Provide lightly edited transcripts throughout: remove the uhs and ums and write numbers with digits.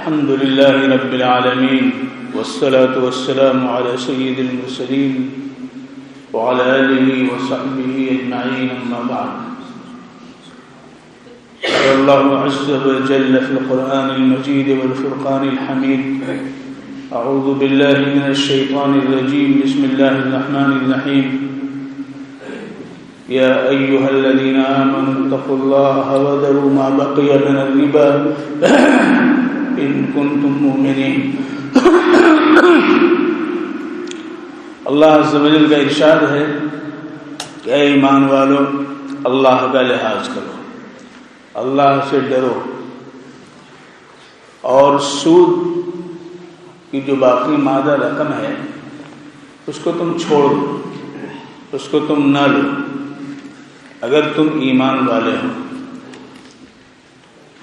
الحمد لله رب العالمين والصلاة والسلام على سيد المرسلين وعلى آله وصحبه أجمعين أما بعد قال الله عز وجل في القرآن المجيد والفرقان الحميد أعوذ بالله من الشيطان الرجيم بسم الله الرحمن الرحيم يا أيها الذين آمنوا اتقوا الله وذروا ما بقي من الربا إن كنتم مؤمنين اللہ عز و جل کا ارشاد ہے کہ اے ایمان والو اللہ کا لحاظ کرو، اللہ سے ڈرو، اور سود کی جو باقی مادہ رقم ہے اس کو تم چھوڑ دو، اس کو تم نہ لو اگر تم ایمان والے ہو۔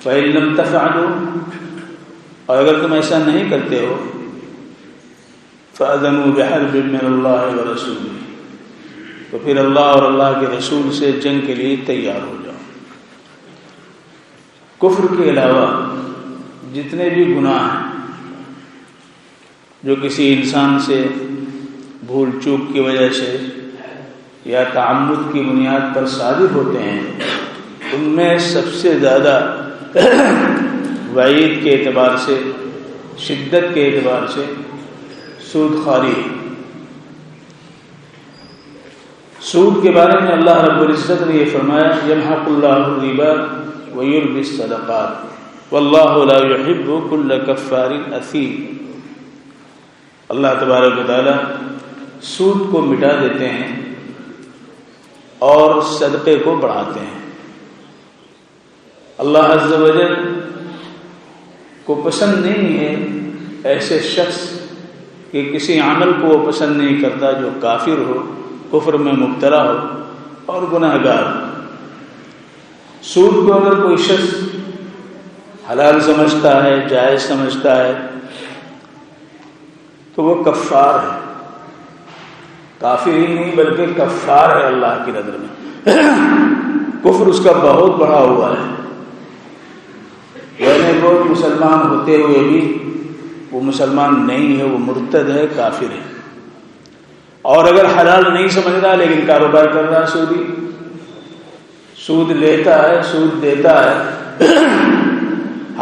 فَإِن لَّمْ تَفْعَلُوا، اور اگر تم ایسا نہیں کرتے ہو، فَأَذَنُوا بِحَرْبٍ مِّنَ اللَّهِ وَرَسُولِهِ، تو پھر اللہ اور اللہ کے رسول سے جنگ کے لیے تیار ہو جاؤ۔ کفر کے علاوہ جتنے بھی گناہ ہیں جو کسی انسان سے بھول چوک کی وجہ سے یا تعمد کی بنیاد پر صادر ہوتے ہیں، ان میں سب سے زیادہ وعید کے اعتبار سے، شدت کے اعتبار سے سود خواری ہے۔ سود کے بارے میں اللہ رب العزت نے یہ فرمایا یمحق اللہ الربا ویربی الصدقات واللہ لا يحب كل کفار اثیم۔ اللہ تبارک و تعالی سود کو مٹا دیتے ہیں اور صدقے کو بڑھاتے ہیں۔ اللہ عز و جل کو پسند نہیں ہے ایسے شخص کہ کسی عمل کو وہ پسند نہیں کرتا جو کافر ہو، کفر میں مبتلا ہو اور گناہ گار ہو۔ سود کو اگر کوئی شخص حلال سمجھتا ہے، جائز سمجھتا ہے، تو وہ کفار ہے، کافر ہی نہیں بلکہ کفار ہے اللہ کی نظر میں۔ کفر اس کا بہت بڑا ہوا ہے، یعنی وہ مسلمان ہوتے ہوئے بھی وہ مسلمان نہیں ہے، وہ مرتد ہے، کافر ہے۔ اور اگر حلال نہیں سمجھ رہا لیکن کاروبار کر رہا ہے، سودی، سود لیتا ہے، سود دیتا ہے،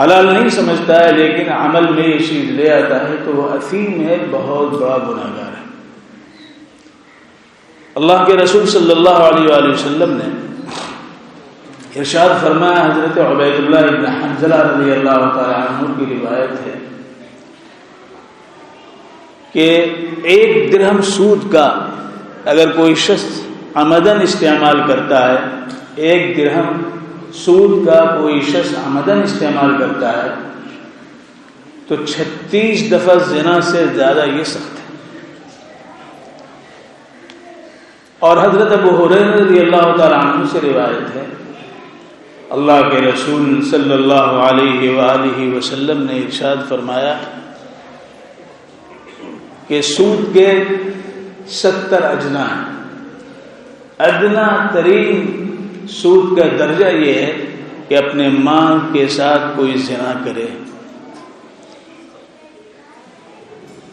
حلال نہیں سمجھتا ہے لیکن عمل میں یہ چیز لے آتا ہے، تو وہ اثیم ہے، بہت بڑا گناہ گار ہے۔ اللہ کے رسول صلی اللہ علیہ وآلہ وسلم نے ارشاد فرمایا، حضرت عبید اللہ بن حنظلہ رضی اللہ تعالی عنہ کی روایت ہے کہ 1 درہم سود کا اگر کوئی شخص عمدن استعمال کرتا ہے، 1 درہم سود کا کوئی شخص عمدن استعمال کرتا ہے تو 36 دفعہ زنا سے زیادہ یہ سخت ہے۔ اور حضرت ابو ہریرہ رضی اللہ تعالی عنہ سے روایت ہے، اللہ کے رسول صلی اللہ علیہ وآلہ وسلم نے ارشاد فرمایا کہ سود کے 70 اجنا ہیں۔ ادنا ترین سود کا درجہ یہ ہے کہ اپنے ماں کے ساتھ کوئی زنا کرے۔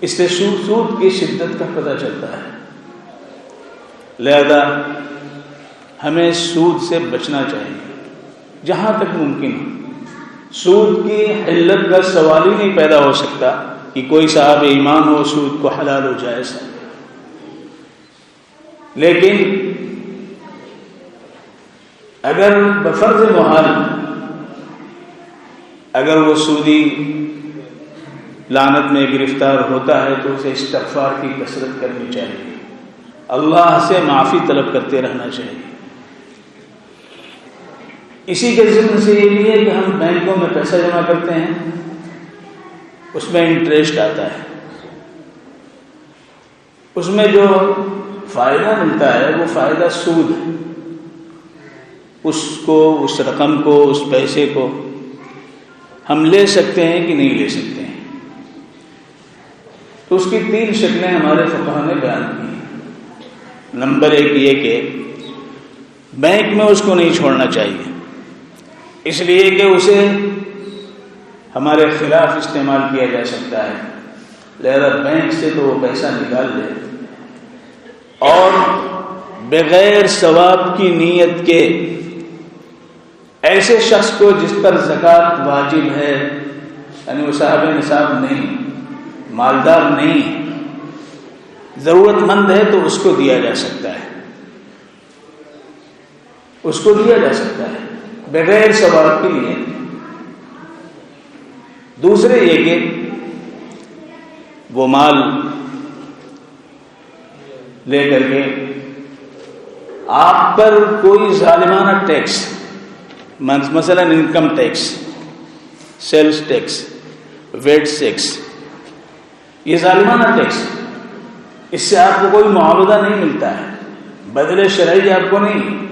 اس سے سود کی شدت کا پتہ چلتا ہے۔ لہذا ہمیں سود سے بچنا چاہیے جہاں تک ممکن ہو۔ سود کی حلت کا سوال ہی نہیں پیدا ہو سکتا کہ کوئی صاحب ایمان ہو سود کو حلال ہو جائے سا، لیکن اگر بفرض محال اگر وہ سودی لعنت میں گرفتار ہوتا ہے تو اسے استغفار کی کثرت کرنی چاہیے، اللہ سے معافی طلب کرتے رہنا چاہیے۔ اسی کے ضمن سے یہ بھی ہے کہ ہم بینکوں میں پیسہ جمع کرتے ہیں، اس میں انٹرسٹ آتا ہے، اس میں جو فائدہ ملتا ہے وہ فائدہ سود ہے۔ اس کو، اس رقم کو، اس پیسے کو ہم لے سکتے ہیں کہ نہیں لے سکتے ہیں؟ تو اس کی 3 شکلیں ہمارے فقہا نے بیان کی ہیں۔ نمبر 1 یہ کہ بینک میں اس کو نہیں چھوڑنا چاہیے، اس لیے کہ اسے ہمارے خلاف استعمال کیا جا سکتا ہے. لہذا بینک سے تو وہ پیسہ نکال لے اور بغیر ثواب کی نیت کے ایسے شخص کو جس پر زکوٰۃ واجب ہے، یعنی وہ صاحب نصاب نہیں، مالدار نہیں، ضرورت مند ہے، تو اس کو دیا جا سکتا ہے، اس کو دیا جا سکتا ہے بغیر ثواب کے لیے. دوسرے یہ کہ وہ مال لے کر کے آپ پر کوئی ظالمانہ ٹیکس، مثلا income tax, sales tax, VAT tax, یہ ظالمانہ ٹیکس، اس سے آپ کو کوئی معاوضہ نہیں ملتا ہے، بدلے شرعی آپ کو نہیں.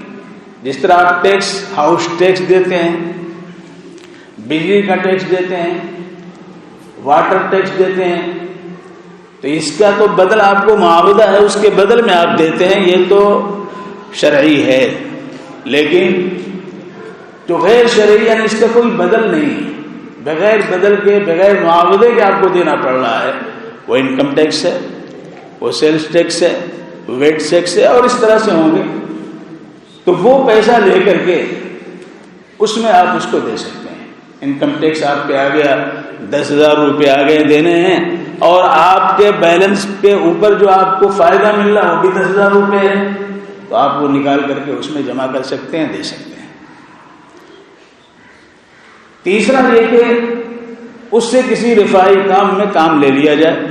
جس طرح آپ ٹیکس، ہاؤس ٹیکس دیتے ہیں، بجلی کا ٹیکس دیتے ہیں، واٹر ٹیکس دیتے ہیں، تو اس کا تو بدل آپ کو معاوضہ ہے، اس کے بدل میں آپ دیتے ہیں، یہ تو شرعی ہے. لیکن جو غیر شرعی یعنی اس کا کوئی بدل نہیں، بغیر بدل کے، بغیر معاوضے کے آپ کو دینا پڑ رہا ہے، وہ انکم ٹیکس ہے، وہ سیلز ٹیکس ہے، ویٹ ٹیکس ہے، اور اس طرح سے ہوں گے. تو وہ پیسہ لے کر کے اس میں آپ اس کو دے سکتے ہیں. انکم ٹیکس آپ پہ آ گیا، 10,000 روپے آ گئے دینے ہیں، اور آپ کے بیلنس کے اوپر جو آپ کو فائدہ مل رہا وہ بھی 10,000 روپے ہے، تو آپ وہ نکال کر کے اس میں جمع کر سکتے ہیں، دے سکتے ہیں. تیسرا یہ کہ اس سے کسی رفاہی کام میں کام لے لیا جائے.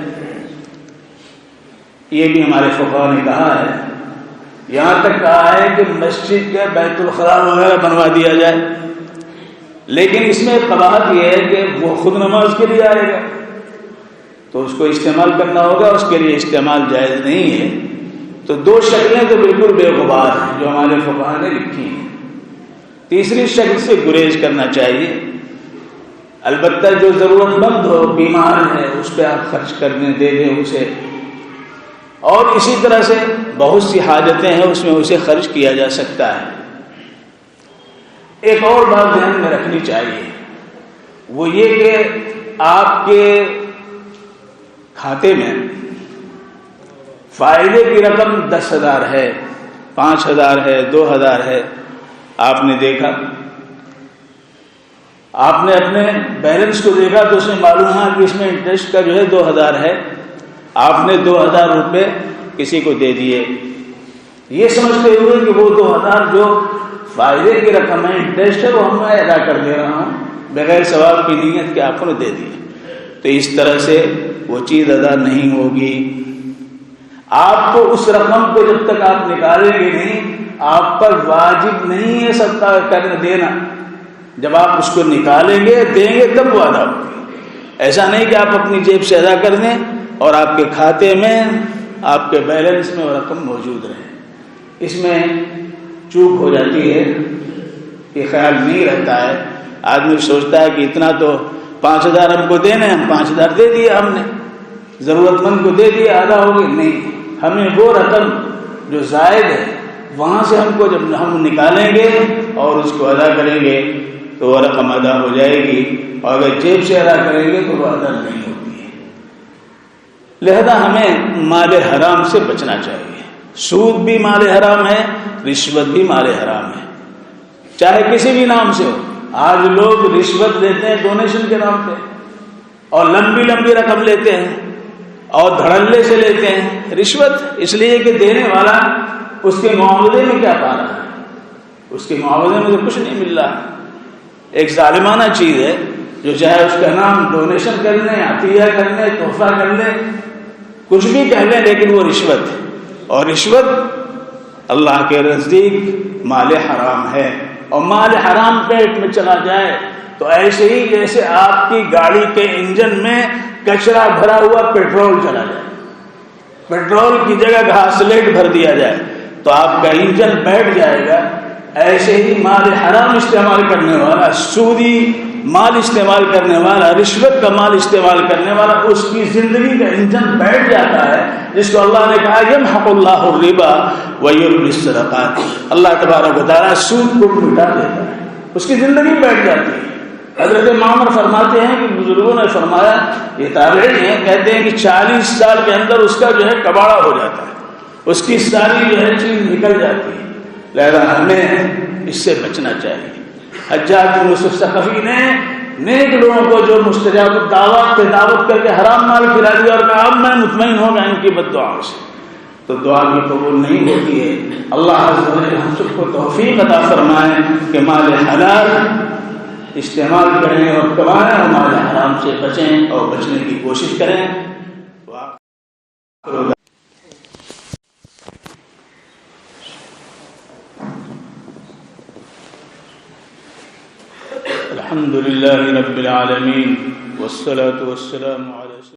یہ بھی ہمارے فقہاء نے کہا ہے، یہاں تک کہا ہے کہ مسجد کے بیت الخلاء وغیرہ بنوا دیا جائے، لیکن اس میں قباحت یہ ہے کہ وہ خود نماز کے لیے آئے گا تو اس کو استعمال کرنا ہوگا، اس کے لیے استعمال جائز نہیں ہے. تو دو شکلیں تو بالکل بے غبار ہیں جو ہمارے فقہاء نے لکھی ہیں. تیسری شکل سے گریز کرنا چاہیے. البتہ جو ضرورت مند ہو، بیمار ہے، اس پہ آپ خرچ کرنے دے دیں اسے، اور اسی طرح سے بہت سی حاجتیں ہیں اس میں اسے خرچ کیا جا سکتا ہے. ایک اور بات دھیان میں رکھنی چاہیے، وہ یہ کہ آپ کے کھاتے میں فائدے کی رقم 10,000 ہے، 5,000 ہے، 2,000 ہے. آپ نے دیکھا، آپ نے اپنے بیلنس کو دیکھا تو اس میں معلوم ہوا کہ اس میں انٹرسٹ کا جو ہے 2,000 ہے. آپ نے 2,000 روپے کسی کو دے دیے، یہ سمجھتے ہوئے کہ وہ 2,000 جو فائدے کی رقم ہے، انٹرسٹ ہے، وہ ہم میں ادا کر دے رہا ہوں بغیر ثواب کی نیت کے آپ کو دے دیے. تو اس طرح سے وہ چیز ادا نہیں ہوگی. آپ کو اس رقم کو جب تک آپ نکالیں گے نہیں، آپ پر واجب نہیں ہے صدقہ کرنے دینا. جب آپ اس کو نکالیں گے، دیں گے، تب وہ ادا ہوگی. ایسا نہیں کہ آپ اپنی جیب سے ادا کر دیں اور آپ کے کھاتے میں، آپ کے بیلنس میں وہ رقم موجود رہے. اس میں چوک ہو جاتی ہے، یہ خیال نہیں رہتا ہے. آدمی سوچتا ہے کہ اتنا تو 5,000 ہم کو دینے، ہم 5,000 دے دیے، ہم نے ضرورت مند کو دے دیا، ادا ہو گئی. نہیں، ہمیں وہ رقم جو زائد ہے وہاں سے ہم کو جب ہم نکالیں گے اور اس کو ادا کریں گے تو وہ رقم ادا ہو جائے گی، اور اگر جیب سے ادا کریں گے تو وہ ادا نہیں ہوتی ہے. لہذا ہمیں مال حرام سے بچنا چاہیے. سود بھی مال حرام ہے، رشوت بھی مال حرام ہے، چاہے کسی بھی نام سے ہو. آج لوگ رشوت لیتے ہیں ڈونیشن کے نام پہ، اور لمبی لمبی رقم لیتے ہیں، اور دھڑلے سے لیتے ہیں رشوت، اس لیے کہ دینے والا اس کے معاوضے میں کیا پا رہا ہے؟ اس کے معاوضے میں تو کچھ نہیں مل رہا. ایک ظالمانہ چیز ہے جو چاہے اس کا نام ڈونیشن کر لیں، عطیہ کر لیں، تحفہ کر لیں، کچھ بھی کہہ لیں، لیکن وہ رشوت ہے. اور رشوت اللہ کے نزدیک مال حرام ہے. اور مال حرام پیٹ میں چلا جائے تو ایسے ہی جیسے آپ کی گاڑی کے انجن میں کچرا بھرا ہوا پیٹرول چلا جائے، پیٹرول کی جگہ گھاسلیٹ بھر دیا جائے تو آپ کا انجن بیٹھ جائے گا. ایسے ہی مال حرام استعمال کرنے والا، سودی مال استعمال کرنے والا، رشوت کا مال استعمال کرنے والا، اس کی زندگی کا انجن بیٹھ جاتا ہے، جس کو اللہ نے کہا یمحق اللہ الربا ویربی الصدقات. اللہ تبارک و تعالیٰ سود کو مٹا دیتا ہے، اس کی زندگی بیٹھ جاتی ہے. حضرت معمر فرماتے ہیں کہ بزرگوں نے فرمایا، یہ تابعین ہیں، کہتے ہیں کہ 40 سال کے اندر اس کا جو ہے کباڑا ہو جاتا ہے، اس کی ساری جو ہے چیز نکل جاتی ہے، لہذا ہمیں اس سے بچنا چاہیے۔ حجاج بن یوسف ثقفی نے نیک لوگوں کو جو مستجاب دعوت کر کے حرام مال کھلا دیا اور کہا اب میں مطمئن ہو گیا ان کی بد دعاؤں سے، تو دعا بھی قبول نہیں ہوتی ہے۔ اللہ عز و جل ہم سب کو توفیق عطا فرمائے کہ مال حلال استعمال کریں اور کمائیں اور مال حرام سے بچیں اور بچنے کی کوشش کریں۔ الحمد للہ رب العالمین والصلاة والسلام علی